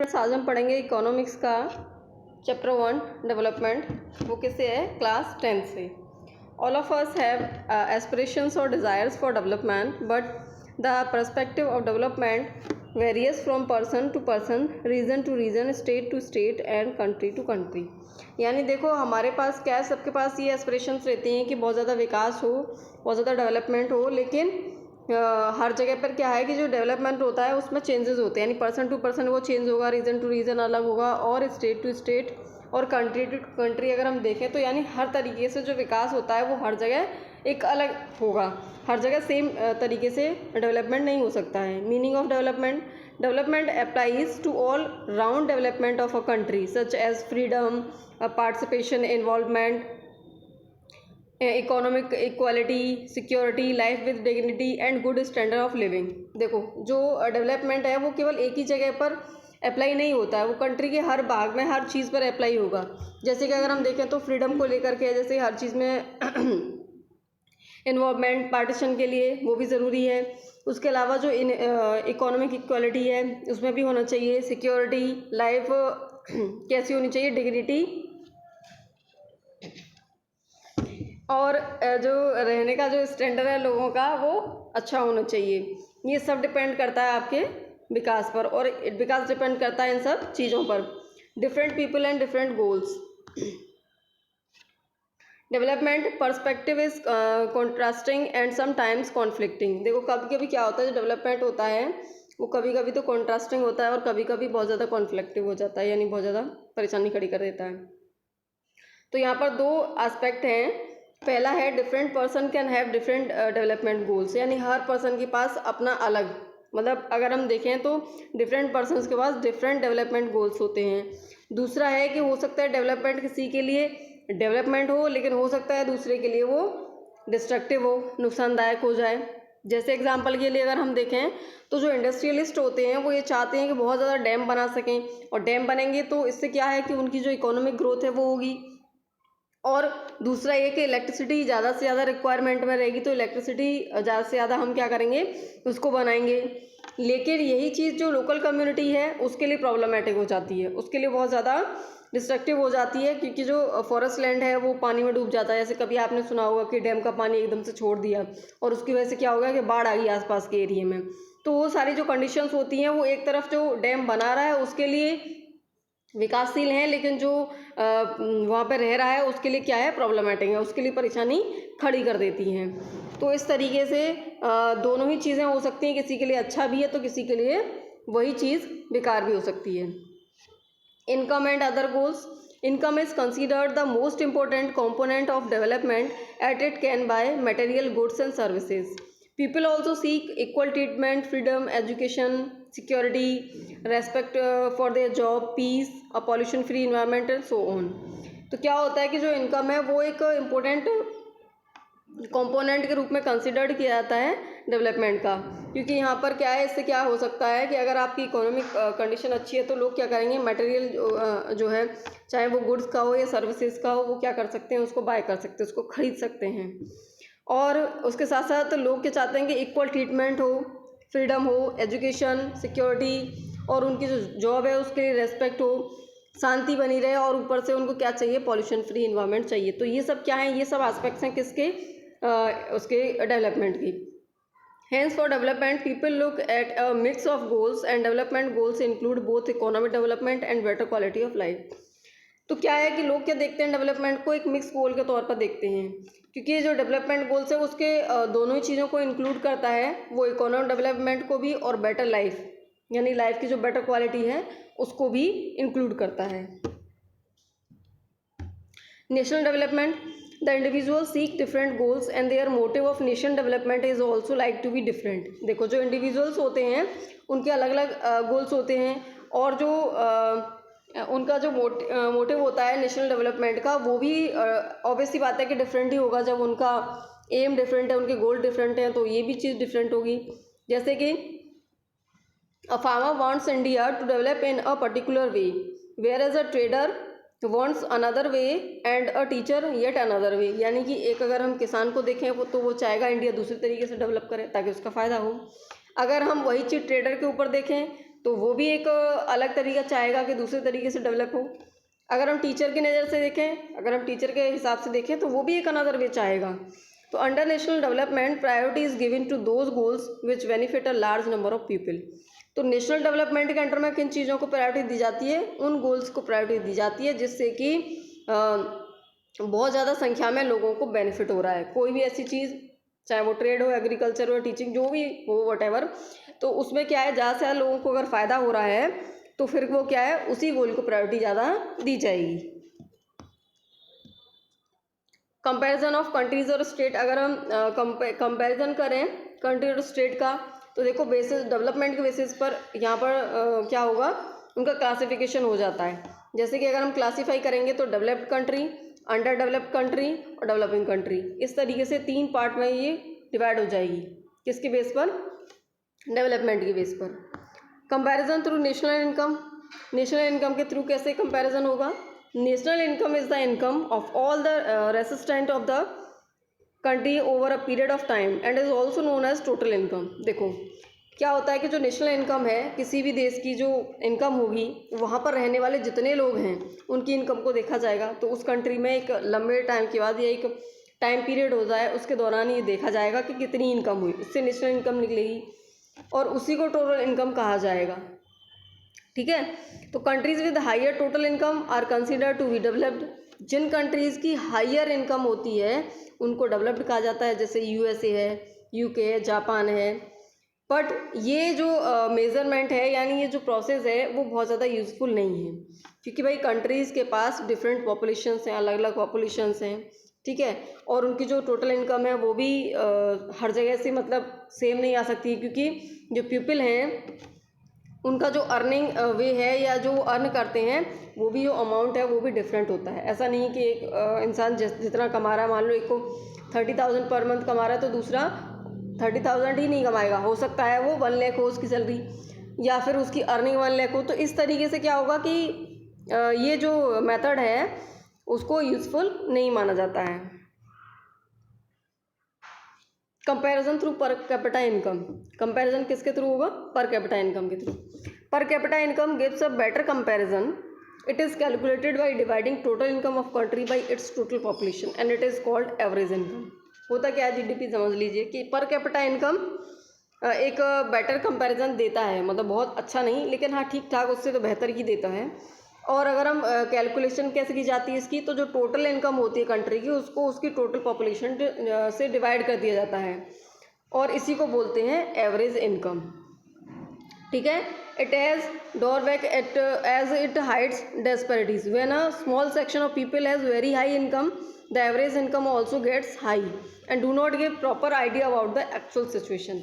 आज हम पढ़ेंगे इकोनॉमिक्स का चैप्टर 1 डेवलपमेंट। वो किससे है? क्लास 10 से। All of us have aspirations और desires for development, but the perspective of development varies from person to person, region to region, state to state and country to country. यानी देखो, हमारे पास क्या है, सबके पास ये एस्पिरेशंस रहती हैं कि बहुत ज़्यादा विकास हो, बहुत ज़्यादा डेवलपमेंट हो, लेकिन हर जगह पर क्या है कि जो डेवलपमेंट होता है उसमें चेंजेस होते हैं, यानी पर्सन टू पर्सन वो चेंज होगा, रीजन टू रीजन अलग होगा, और स्टेट टू स्टेट और कंट्री टू कंट्री अगर हम देखें तो यानी हर तरीके से जो विकास होता है वो हर जगह एक अलग होगा, हर जगह सेम तरीके से डेवलपमेंट नहीं हो सकता है। Meaning of development: development applies to all round development of a country such as freedom, participation, involvement, economic equality, security, life with dignity and good standard of living. देखो, जो डेवलपमेंट है वो केवल एक ही जगह पर अप्लाई नहीं होता है, वो कंट्री के हर भाग में हर चीज़ पर अप्लाई होगा। जैसे कि अगर हम देखें तो फ्रीडम को लेकर के, जैसे हर चीज़ में इन्वॉल्वमेंट, पार्टीशन के लिए वो भी ज़रूरी है। उसके अलावा जो इकोनॉमिक इक्वालिटी है उसमें भी होना चाहिए, सिक्योरिटी, लाइफ कैसी होनी चाहिए, डिग्निटी, और जो रहने का जो स्टैंडर्ड है लोगों का वो अच्छा होना चाहिए। ये सब डिपेंड करता है आपके विकास पर, और विकास डिपेंड करता है इन सब चीज़ों पर। Different people and different goals. Development perspective is contrasting and sometimes conflicting. देखो, कभी कभी क्या होता है, जो डेवलपमेंट होता है वो कभी कभी तो कॉन्ट्रास्टिंग होता है और कभी कभी बहुत ज़्यादा कॉन्फ्लिक्टिव हो जाता है, यानी बहुत ज़्यादा परेशानी खड़ी कर देता है। तो यहाँ पर दो एस्पेक्ट हैं। पहला है different person can have different development goals, यानी हर पर्सन के पास अपना अलग, मतलब अगर हम देखें तो डिफरेंट पर्सन्स के पास डिफरेंट डेवलपमेंट गोल्स होते हैं। दूसरा है कि हो सकता है डेवलपमेंट किसी के लिए डेवलपमेंट हो, लेकिन हो सकता है दूसरे के लिए वो डिस्ट्रक्टिव हो, नुकसानदायक हो जाए। जैसे एग्जांपल के लिए अगर हम देखें तो जो इंडस्ट्रियलिस्ट होते हैं वो ये चाहते हैं कि बहुत ज़्यादा डैम बना सकें, और डैम बनेंगे तो इससे क्या है कि उनकी जो इकोनॉमिक ग्रोथ है वो होगी। और दूसरा ये कि इलेक्ट्रिसिटी ज़्यादा से ज़्यादा रिक्वायरमेंट में रहेगी, तो इलेक्ट्रिसिटी ज़्यादा से ज़्यादा हम क्या करेंगे, उसको बनाएंगे। लेकिन यही चीज़ जो लोकल कम्युनिटी है उसके लिए प्रॉब्लमेटिक हो जाती है, उसके लिए बहुत ज़्यादा डिस्ट्रक्टिव हो जाती है, क्योंकि जो फॉरेस्ट लैंड है वो पानी में डूब जाता है। जैसे कभी आपने सुना होगा कि डैम का पानी एकदम से छोड़ दिया और उसकी वजह से क्या होगा कि बाढ़ आ गई आसपास के एरिया में। तो वो सारी जो कंडीशंस होती हैं वो एक तरफ जो डैम बना रहा है उसके लिए विकासशील हैं, लेकिन जो वहाँ पे रह रहा है उसके लिए क्या है, प्रॉब्लमेटिक है, उसके लिए परेशानी खड़ी कर देती हैं। तो इस तरीके से दोनों ही चीज़ें हो सकती हैं, किसी के लिए अच्छा भी है तो किसी के लिए वही चीज़ बेकार भी हो सकती है। Income and other goals: income is considered the most important component of development, at it can buy material goods and services. People also seek equal treatment, freedom, education, security, respect for their job, peace, a pollution free environment and so on. तो क्या होता है कि जो income है वो एक important component के रूप में कंसिडर्ड किया जाता है डेवलपमेंट का, क्योंकि यहाँ पर क्या है, इससे क्या हो सकता है कि अगर आपकी इकोनॉमिक कंडीशन अच्छी है तो लोग क्या करेंगे, मटेरियल जो है चाहे वो गुड्स का हो या सर्विसेज का हो, वो क्या कर सकते हैं, उसको बाय कर सकते हैं, उसको खरीद सकते हैं। और उसके साथ साथ लोग क्या चाहते हैं कि इक्वल ट्रीटमेंट हो, फ्रीडम हो, एजुकेशन, सिक्योरिटी, और उनकी जो जॉब है उसके लिए रेस्पेक्ट हो, शांति बनी रहे, और ऊपर से उनको क्या चाहिए, पॉल्यूशन फ्री इन्वायरमेंट चाहिए। तो ये सब क्या है, ये सब एस्पेक्ट्स हैं किसके, उसके डेवलपमेंट की। Hence, for development, people look at a mix of goals, and development goals include both economic development and better quality of life. तो क्या है कि लोग क्या देखते हैं, डेवलपमेंट को एक मिक्स गोल के तौर पर देखते हैं, क्योंकि जो डेवलपमेंट गोल्स है उसके दोनों ही चीज़ों को इंक्लूड करता है, वो इकोनॉमिक डेवलपमेंट को भी और बेटर लाइफ, यानी लाइफ की जो बेटर क्वालिटी है उसको भी इंक्लूड करता है। National development: the individuals seek different goals and their motive of nation development is also like to be different. देखो, जो इंडिविजुअल्स होते हैं उनके अलग अलग गोल्स होते हैं, और जो उनका जो मोटिव होता है नेशनल डेवलपमेंट का वो भी ऑब्वियसली बात है कि डिफरेंट ही होगा। जब उनका एम डिफरेंट है, उनके गोल डिफरेंट हैं, तो ये भी चीज़ डिफरेंट होगी। जैसे कि a farmer wants India to develop in a particular way, whereas a trader wants another way and a teacher yet another way. यानी कि एक अगर हम किसान को देखें वो तो वो चाहेगा इंडिया दूसरे तरीके से डेवलप करे ताकि उसका फ़ायदा हो। अगर हम वही चीज़ ट्रेडर के ऊपर देखें तो वो भी एक अलग तरीका चाहेगा कि दूसरे तरीके से डेवलप हो। अगर हम टीचर की नज़र से देखें, अगर हम टीचर के हिसाब से देखें तो वो भी एक अनदर वे चाहेगा। तो under national development priority is given to those goals which benefit a large number of people. तो नेशनल डेवलपमेंट के अंडर में किन चीज़ों को प्रायोरिटी दी जाती है? उन गोल्स को प्रायोरिटी दी जाती है जिससे कि बहुत ज़्यादा संख्या में लोगों को बेनिफिट हो रहा है। कोई भी ऐसी चीज़, चाहे वो ट्रेड हो, एग्रीकल्चर हो, टीचिंग, जो भी हो, वटेवर, तो उसमें क्या है, ज़्यादा से ज़्यादा लोगों को अगर फ़ायदा हो रहा है तो फिर वो क्या है, उसी गोल को प्रायोरिटी ज़्यादा दी जाएगी। कंपैरिजन ऑफ कंट्रीज और स्टेट, अगर हम कंपैरिजन करें कंट्री और स्टेट का, तो देखो बेसिस डेवलपमेंट के बेसिस पर यहाँ पर क्या होगा, उनका क्लासिफिकेशन हो जाता है। जैसे कि अगर हम क्लासीफाई करेंगे तो developed country, under developed country और डेवलपिंग कंट्री, इस तरीके से 3 पार्ट में ये डिवाइड हो जाएगी। किसके बेस पर? डेवलपमेंट के बेस पर। Comparison through national income, national income के थ्रू कैसे कंपैरिजन होगा? National income is the income of all the residents of the country over a period of time and is also known as total income. देखो क्या होता है कि जो national income है, किसी भी देश की जो इनकम होगी, वहाँ पर रहने वाले जितने लोग हैं उनकी इनकम को देखा जाएगा। तो उस कंट्री में एक लंबे टाइम के बाद या एक टाइम पीरियड हो जाए, उसके दौरान ये देखा जाएगा कि कितनी इनकम हुई, उससे नेशनल इनकम निकलेगी और उसी को टोटल इनकम कहा जाएगा। ठीक है, तो countries with higher total income are considered to be developed. जिन कंट्रीज़ की हायर इनकम होती है उनको डेवलप्ड कहा जाता है, जैसे यूएसए है, यूके है, जापान है। बट ये जो मेज़रमेंट है, यानी ये जो प्रोसेस है, वो बहुत ज़्यादा यूज़फुल नहीं है, क्योंकि भाई कंट्रीज़ के पास डिफरेंट पॉपुलेशंस हैं, अलग अलग पॉपुलेशंस हैं। ठीक है, और उनकी जो टोटल इनकम है वो भी हर जगह से मतलब सेम नहीं आ सकती, क्योंकि जो पीपल हैं उनका जो अर्निंग वे है या जो वो अर्न करते हैं, वो भी जो अमाउंट है वो भी डिफरेंट होता है। ऐसा नहीं कि एक इंसान जितना कमा रहा है, मान लो एक को 30,000 पर मंथ कमा रहा है तो दूसरा 30,000 ही नहीं कमाएगा, हो सकता है वो 1 लाख हो उसकी सैलरी, या फिर उसकी अर्निंग 1 लाख हो। तो इस तरीके से क्या होगा कि ये जो मेथड है उसको यूज़फुल नहीं माना जाता है। Comparison through per capita income, comparison किसके थ्रू होगा? पर कैपिटा इनकम के through. Per capita income gives a better comparison. It is calculated by dividing total income of country bye it's total population and it is called average income. होता क्या है, GDP समझ लीजिए कि per capita income एक better comparison देता है, मतलब बहुत अच्छा नहीं, लेकिन हाँ ठीक ठाक, उससे तो बेहतर ही देता है। और अगर हम कैलकुलेशन कैसे की जाती है इसकी, तो जो टोटल इनकम होती है कंट्री की, उसको उसकी टोटल पॉपुलेशन से डिवाइड कर दिया जाता है और इसी को बोलते हैं एवरेज इनकम। ठीक है, it has drawback at as it hides disparities. When a small section of people has very high income, the average income also gets high and do not give proper idea about the actual situation.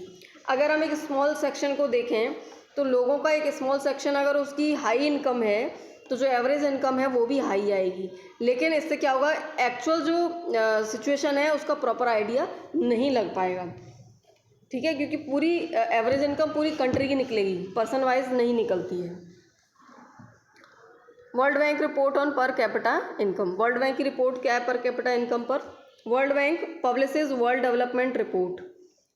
अगर हम एक small section को देखें तो लोगों का एक small section अगर उसकी हाई इनकम है तो जो एवरेज इनकम है वो भी हाई आएगी, लेकिन इससे क्या होगा, एक्चुअल जो सिचुएशन है उसका प्रॉपर आइडिया नहीं लग पाएगा। ठीक है, क्योंकि पूरी एवरेज इनकम पूरी कंट्री की निकलेगी, पर्सन वाइज नहीं निकलती है। World bank report on per capita income. World bank की रिपोर्ट क्या है पर कैपिटा इनकम पर? World bank publishes world development report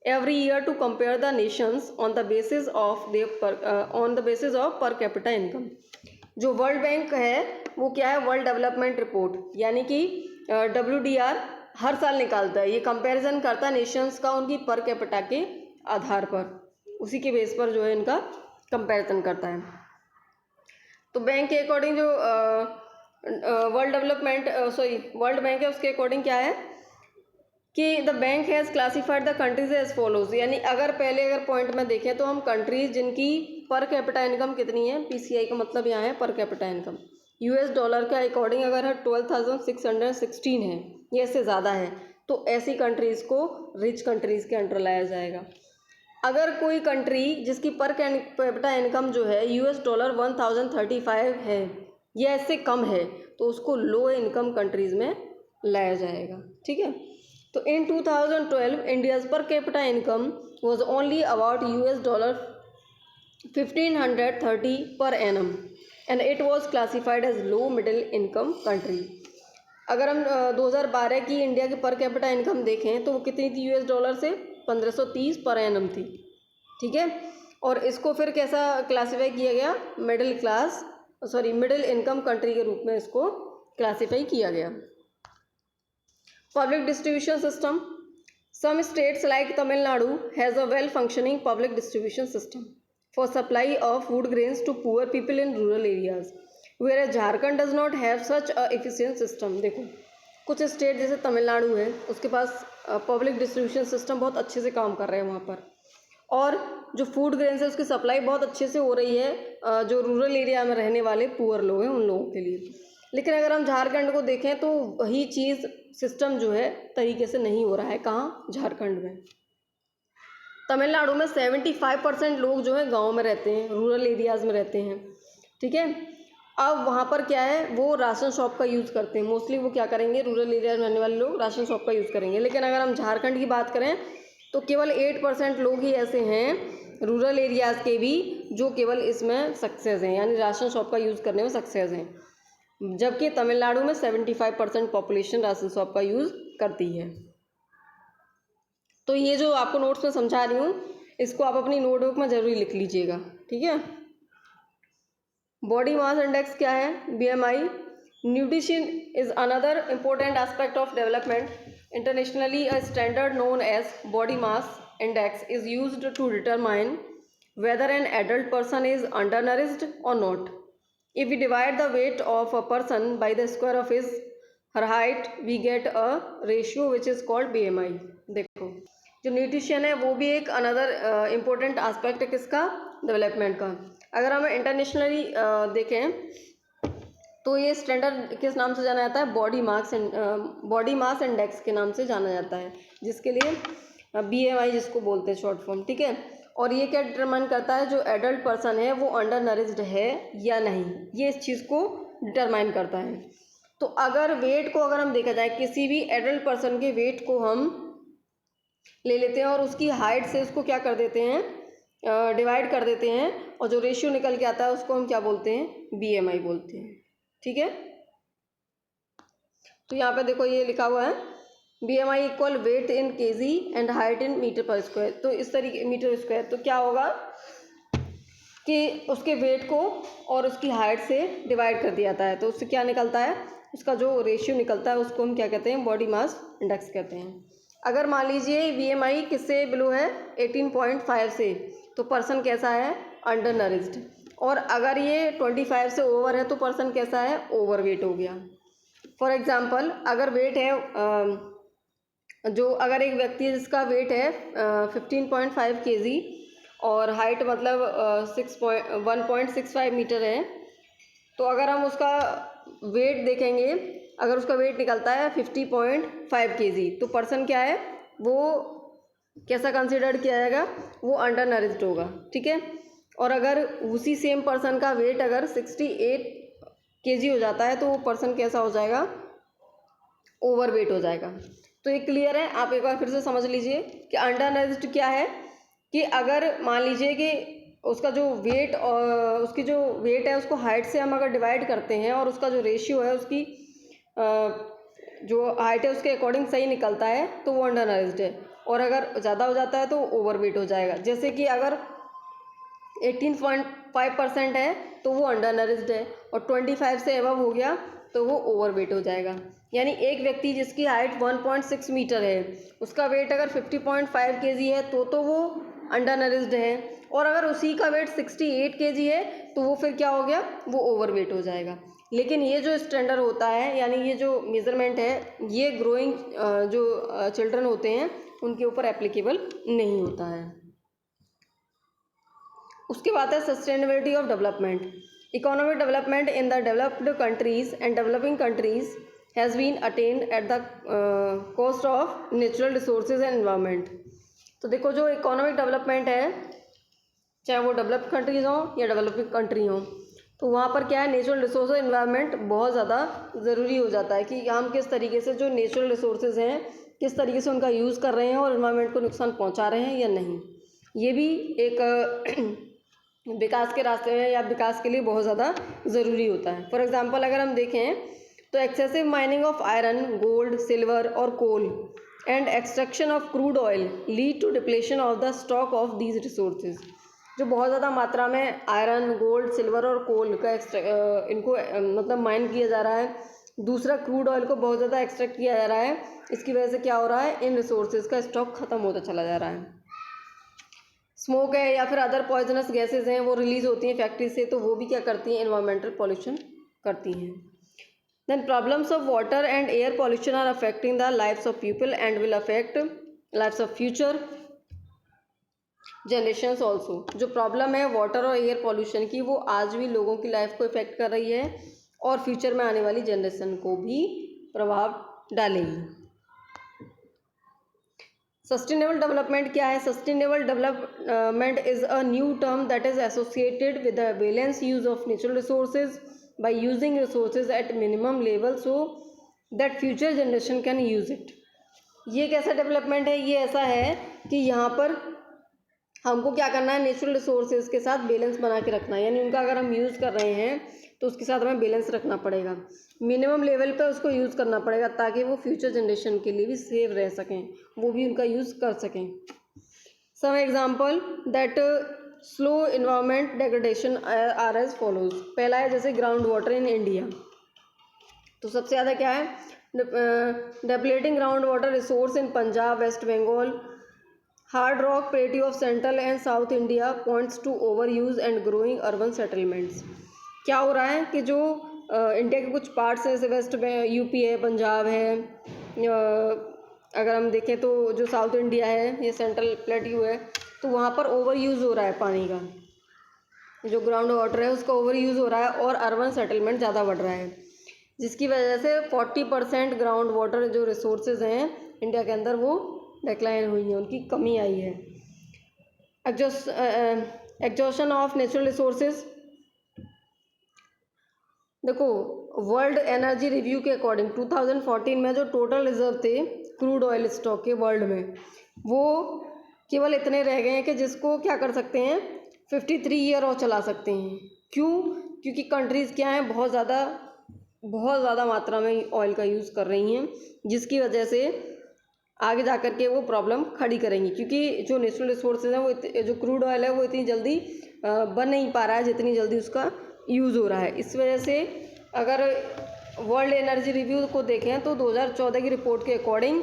every year to compare the nations on the basis of per capita income। जो world bank है वो क्या है, world development report, यानी कि WDR हर साल निकालता है। ये कंपैरिजन करता है नेशंस का उनकी पर कैपिटा के आधार पर, उसी के बेस पर जो है इनका कंपैरिजन करता है। तो बैंक के अकॉर्डिंग जो वर्ल्ड बैंक है उसके अकॉर्डिंग क्या है कि the bank has classified the countries as follows. यानी अगर पॉइंट में देखें तो हम कंट्रीज जिनकी पर कैपिटा इनकम कितनी है, PCI का मतलब यहाँ है per capita income, US dollar के अकॉर्डिंग अगर है 12,616 है, ये इससे ज़्यादा है, तो ऐसी कंट्रीज़ को रिच कंट्रीज़ के अंडर लाया जाएगा। अगर कोई कंट्री जिसकी पर कैपिटा इनकम जो है US डॉलर 1,035 है या इससे कम है, तो उसको लो इनकम कंट्रीज़ में लाया जाएगा। ठीक है, तो in 2012 India's per capita income was only about US dollar 1,530 per annum and it was classified as low middle income country। अगर हम 2012 की इंडिया की पर कैपिटा इनकम देखें तो वो कितनी थी US डॉलर से? 1,530 पर एनम थी। ठीक है, और इसको फिर कैसा क्लासीफाई किया गया, मिडिल इनकम कंट्री के रूप में इसको क्लासीफाई किया गया। Public distribution system, some states like Tamil Nadu has a well functioning public distribution system for supply of food grains to poor people in rural areas, where Jharkhand does not have such a efficient system. देखो कुछ state जैसे तमिलनाडु है, उसके पास public distribution system बहुत अच्छे से काम कर रहे हैं वहाँ पर, और जो फूड ग्रेन्स है उसकी सप्लाई बहुत अच्छे से हो रही है जो रूरल एरिया में रहने वाले पुअर लोग हैं उन लोगों के लिए। लेकिन अगर हम झारखंड को देखें तो वही चीज़ सिस्टम जो है तरीके से नहीं हो रहा है। कहाँ? झारखंड में। तमिलनाडु में 75% लोग जो है गांव में रहते हैं, रूरल एरियाज़ में रहते हैं, ठीक है। अब वहाँ पर क्या है, वो राशन शॉप का यूज़ करते हैं मोस्टली। वो क्या करेंगे, रूरल एरिया में रहने वाले लोग राशन शॉप का यूज़ करेंगे। लेकिन अगर हम झारखंड की बात करें तो केवल 8% लोग ही ऐसे हैं रूरल एरियाज़ के भी जो केवल इसमें सक्सेस हैं, यानी राशन शॉप का यूज़ करने में सक्सेस हैं, जबकि तमिलनाडु में 75% पॉपुलेशन राशन शॉप का यूज़ करती है। तो ये जो आपको नोट्स में समझा रही हूँ, इसको आप अपनी नोटबुक में ज़रूर लिख लीजिएगा, ठीक है। बॉडी मास इंडेक्स क्या है? BMI। Nutrition is another important aspect of development. Internationally a standard known as body mass index is used to determine whether an adult person is undernourished or not. If we divide the weight of a person by the square of her height, we get a ratio which is called BMI। देखो जो nutrition है वो भी एक another important aspect है किसका? Development का। अगर हम इंटरनेशनली देखें तो ये स्टैंडर्ड किस नाम से जाना जाता है? बॉडी मास इंडेक्स के नाम से जाना जाता है, जिसके लिए BMI जिसको बोलते हैं शॉर्ट फॉर्म, ठीक है। और ये क्या डिटरमाइन करता है, जो एडल्ट पर्सन है वो अंडर नरिश्ड है या नहीं, ये इस चीज़ को डिटरमाइन करता है। तो अगर वेट को अगर हम देखा जाए, किसी भी एडल्ट पर्सन के वेट को हम ले लेते हैं और उसकी हाइट से उसको क्या कर देते हैं, डिवाइड कर देते हैं, और जो रेशियो निकल के आता है उसको हम क्या बोलते हैं? BMI बोलते हैं, ठीक है। तो यहाँ पे देखो ये लिखा हुआ है BMI equal weight in kg and height in metre per square. तो इस तरीके मीटर स्क्वायर, तो क्या होगा कि उसके वेट को और उसकी हाइट से डिवाइड कर दिया जाता है, तो उससे क्या निकलता है, उसका जो रेशियो निकलता है उसको हम क्या कहते हैं? बॉडी मास इंडेक्स कहते हैं। अगर मान लीजिए BMI किससे बिलो है? 18.5 से, तो पर्सन कैसा है? Under nourished. और अगर ये 25 से ओवर है तो पर्सन कैसा है? ओवर वेट हो गया। फॉर एग्जाम्पल अगर वेट है अगर एक व्यक्ति है जिसका वेट है 15.5 kg और हाइट मतलब 1.65 मीटर है, तो अगर हम उसका वेट देखेंगे, अगर उसका वेट निकलता है 50.5 kg, तो पर्सन क्या है, वो कैसा कंसिडर्ड किया जाएगा? वो अंडर नरिश्ड होगा, ठीक है। और अगर उसी सेम पर्सन का वेट अगर 68 kg हो जाता है तो वो पर्सन कैसा हो जाएगा? ओवर वेट हो जाएगा। तो ये क्लियर है? आप एक बार फिर से समझ लीजिए कि अंडर नरिश्ड क्या है, कि अगर मान लीजिए कि उसका जो वेट और उसकी जो वेट है उसको हाइट से हम अगर डिवाइड करते हैं और उसका जो रेशियो है उसकी जो हाइट है उसके अकॉर्डिंग सही निकलता है तो वो अंडर नरिश्ड है, और अगर ज़्यादा हो जाता है तो ओवर वेट हो जाएगा। जैसे कि अगर 18.5% है तो वो अंडर नरिश्ड है, और 25 से एबव हो गया तो वो ओवर वेट हो जाएगा। यानी एक व्यक्ति जिसकी हाइट 1.6 मीटर है, उसका वेट अगर 50.5 kg है तो वो अंडर नरिश्ड है, और अगर उसी का वेट 68 kg है तो वो फिर क्या हो गया? वो ओवर वेट हो जाएगा। लेकिन ये जो स्टैंडर्ड होता है, यानी ये जो मेज़रमेंट है, ये ग्रोइंग जो चिल्ड्रन होते हैं उनके ऊपर एप्लीकेबल नहीं होता है। उसके बाद है sustainability of development. Economic development in the developed countries and developing countries has been attained at the cost of natural resources and environment. तो देखो जो इकोनॉमिक डेवलपमेंट है, चाहे वो डेवलप्ड कंट्रीज़ हों या डेवलपिंग कंट्री हों, तो वहाँ पर क्या है, नेचुरल रिसोर्स और एनवायरनमेंट बहुत ज़्यादा ज़रूरी हो जाता है कि हम किस तरीके से जो नेचुरल रिसोर्सेज हैं किस तरीके से उनका यूज़ कर रहे हैं और एनवायरनमेंट को नुकसान पहुँचा रहे हैं या नहीं। ये भी एक विकास के रास्ते में या विकास के लिए बहुत ज़्यादा ज़रूरी होता है। फॉर एग्जांपल अगर हम देखें तो excessive mining of iron, gold, silver और coal and extraction of crude oil lead to depletion of the stock of these resources. जो बहुत ज़्यादा मात्रा में आयरन, गोल्ड, सिल्वर और कोल का इनको मतलब माइन किया जा रहा है। दूसरा, क्रूड ऑयल को बहुत ज़्यादा एक्सट्रैक्ट किया जा रहा है। इसकी वजह से क्या हो रहा है, इन रिसोर्सेज का स्टॉक ख़त्म होता चला जा रहा है। स्मोक है या फिर अदर पॉइजनस गैसेज हैं, वो रिलीज होती हैं फैक्ट्री से, तो वो भी क्या करती हैं, एनवायरमेंटल पॉल्यूशन करती हैं। Then problems of water and air pollution are affecting the lifes of people and will affect lifes of future generations also. जो प्रॉब्लम है वाटर और एयर पॉल्यूशन की, वो आज भी लोगों की लाइफ को इफेक्ट कर रही है और फ्यूचर में आने वाली जनरेशन को भी प्रभाव डालेगी। सस्टेनेबल डेवलपमेंट क्या है? Sustainable development is a new term that is associated with the balance use of natural resources by using resources at minimum level so that future generation can use it. ये कैसा development है? ये ऐसा है कि यहाँ पर हमको क्या करना है, नेचुरल रिसोर्सेज के साथ बैलेंस बना के रखना है। यानी उनका अगर हम यूज़ कर रहे हैं तो उसके साथ हमें बैलेंस रखना पड़ेगा, मिनिमम लेवल पे उसको यूज़ करना पड़ेगा, ताकि वो फ्यूचर जनरेशन के लिए भी सेव रह सकें, वो भी उनका यूज़ कर सकें। Some example that slow environment degradation are as follows. पहला है जैसे ग्राउंड वाटर इन इंडिया, तो सबसे ज़्यादा क्या है, depleting ground water resource in Punjab, West Bengal, hard rock plateau of central and south India points to overuse and growing urban settlements. क्या हो रहा है कि जो इंडिया के कुछ पार्ट्स हैं, जैसे वेस्ट में यूपी है, पंजाब है, अगर हम देखें तो जो साउथ इंडिया है, ये सेंट्रल प्लेट्यू है, तो वहाँ पर ओवर यूज़ हो रहा है पानी का, जो ग्राउंड वाटर है उसका ओवर यूज़ हो रहा है और अर्बन सेटलमेंट ज़्यादा बढ़ रहा है, जिसकी वजह से 40% ग्राउंड वाटर जो रिसोर्सेज हैं इंडिया के अंदर वो डिक्लाइन हुई है, उनकी कमी आई है। एग्जॉशन ऑफ नेचुरल रिसोर्सेज, देखो वर्ल्ड एनर्जी रिव्यू के अकॉर्डिंग 2014 में जो टोटल रिजर्व थे क्रूड ऑयल स्टॉक के वर्ल्ड में, वो केवल इतने रह गए हैं कि जिसको क्या कर सकते हैं, 53 ईयर और चला सकते हैं। क्यों? क्योंकि कंट्रीज़ क्या हैं, बहुत ज़्यादा मात्रा में ऑयल का यूज़ कर रही हैं, जिसकी वजह से आगे जा कर के वो प्रॉब्लम खड़ी करेंगी, क्योंकि जो नेचुरल रिसोर्सेज हैं वो जो क्रूड ऑयल है वो इतनी जल्दी बन नहीं पा रहा है जितनी जल्दी उसका यूज़ हो रहा है। इस वजह से अगर वर्ल्ड एनर्जी रिव्यू को देखें तो 2014 की रिपोर्ट के अकॉर्डिंग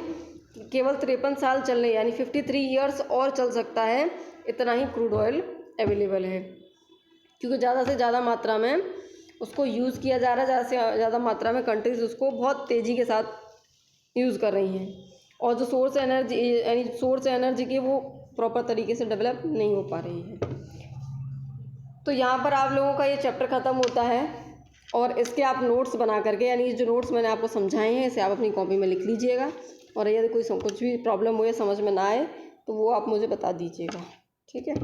केवल 53 साल चलने, यानी 53 ईयर्स और चल सकता है, इतना ही क्रूड ऑयल अवेलेबल है, क्योंकि ज़्यादा से ज़्यादा मात्रा में उसको यूज़ किया जा रहा है, ज़्यादा से ज़्यादा मात्रा में कंट्रीज़ उसको बहुत तेज़ी के साथ यूज़ कर रही हैं, और जो सोर्स एनर्जी की वो प्रॉपर तरीके से डेवलप नहीं हो पा रही है। तो यहाँ पर आप लोगों का ये चैप्टर ख़त्म होता है, और इसके आप नोट्स बना करके, यानी जो नोट्स मैंने आपको समझाए हैं इसे आप अपनी कॉपी में लिख लीजिएगा, और यदि कोई कुछ भी प्रॉब्लम हो या समझ में ना आए तो वो आप मुझे बता दीजिएगा, ठीक है।